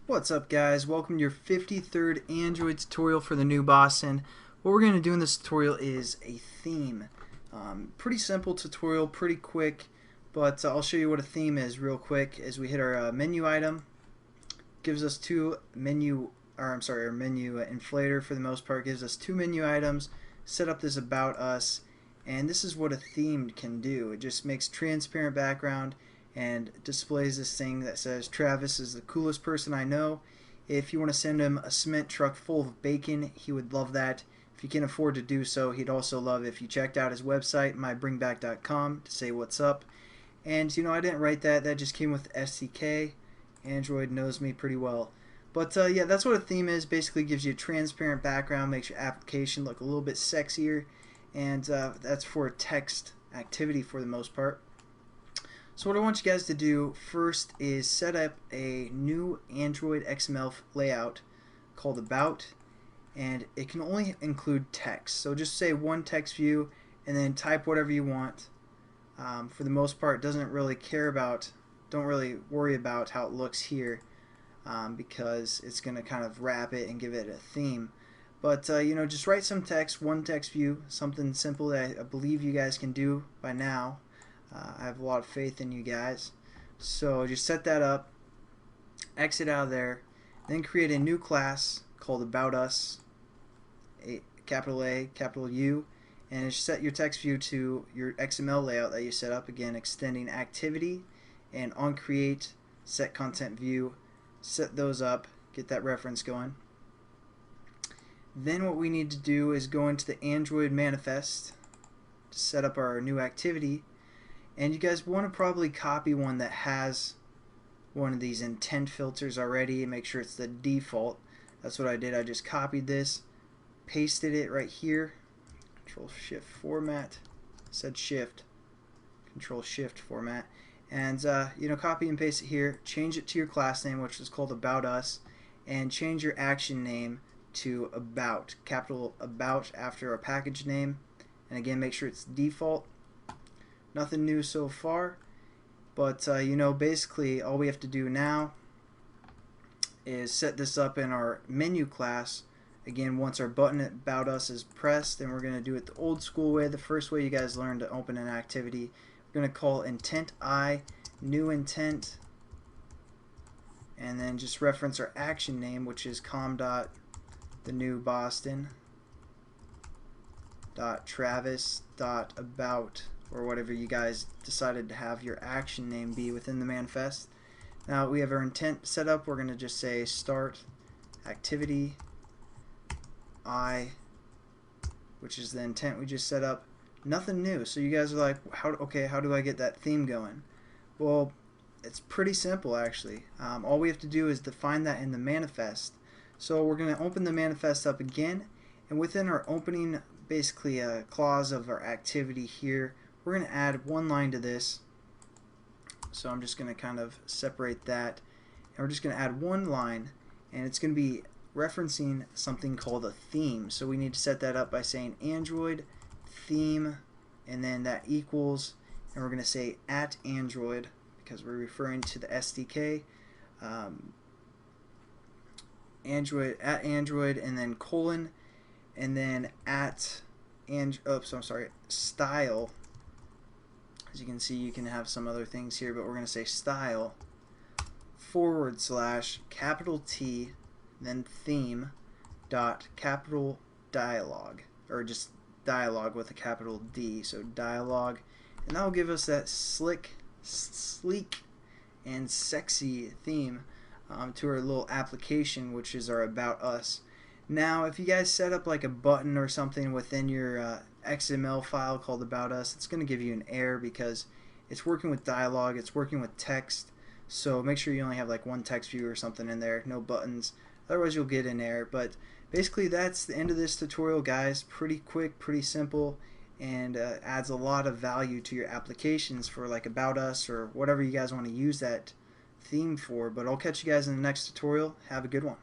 What's up, guys? Welcome to your 53rd Android tutorial for the new Boston. What we're going to do in this tutorial is a theme. Pretty simple tutorial, pretty quick, but I'll show you what a theme is real quick as we hit our menu item. Gives us our menu inflator for the most part, gives us two menu items, set up this about us, and this is what a theme can do. It just makes transparent background and displays this thing that says Travis is the coolest person I know. If you want to send him a cement truck full of bacon, he would love that. If you can afford to do so, he'd also love if you checked out his website, mybringback.com, to say what's up. And you know, I didn't write that, that just came with SDK. Android knows me pretty well. But yeah, that's what a theme is. Basically gives you a transparent background, makes your application look a little bit sexier, and that's for a text activity for the most part. So what I want you guys to do first is set up a new Android XML layout called About, and it can only include text. So just say one text view and then type whatever you want. For the most part, don't really worry about how it looks here, because it's going to kind of wrap it and give it a theme. But you know, just write some text, one text view, something simple that I believe you guys can do by now. I have a lot of faith in you guys. So just set that up, exit out of there, then create a new class called About Us, capital A, capital U, and set your text view to your XML layout that you set up. Again, extending activity and on create, set content view, set those up, get that reference going. Then what we need to do is go into the Android manifest to set up our new activity. And you guys want to probably copy one that has one of these intent filters already and make sure it's the default. That's what I did. I just copied this, pasted it right here, Control Shift format, said Shift, Control Shift format, and you know, copy and paste it here, change it to your class name, which is called About Us, and change your action name to About, capital About after our package name, and again make sure it's default. Nothing new so far, but you know, basically all we have to do now is set this up in our menu class. Again, once our button About Us is pressed, then we're going to do it the old school way, the first way you guys learned to open an activity. We're going to call intent I, new intent, and then just reference our action name, which is com.thenewboston.travis.about, or whatever you guys decided to have your action name be within the manifest. Now we have our intent set up. We're going to just say start activity I, which is the intent we just set up. Nothing new. So you guys are like, how do I get that theme going? Well, it's pretty simple actually. All we have to do is define that in the manifest. So we're going to open the manifest up again, and within our opening, basically a clause of our activity here, we're going to add one line to this. So I'm just going to kind of separate that, and we're just going to add one line, and it's going to be referencing something called a theme. So we need to set that up by saying Android theme, and then that equals, and we're going to say at Android because we're referring to the SDK, Android, and then colon, and then style. As you can see, you can have some other things here, but we're going to say style / capital T, then theme dot capital dialogue, or just dialogue with a capital D, so dialogue, and that will give us that sleek and sexy theme to our little application, which is our About Us. Now if you guys set up like a button or something within your XML file called About Us, it's going to give you an error because it's working with dialogue, it's working with text, so make sure you only have like one text view or something in there, no buttons, otherwise you'll get an error. But basically that's the end of this tutorial, guys. Pretty quick, pretty simple, and adds a lot of value to your applications for like About Us or whatever you guys want to use that theme for. But I'll catch you guys in the next tutorial. Have a good one.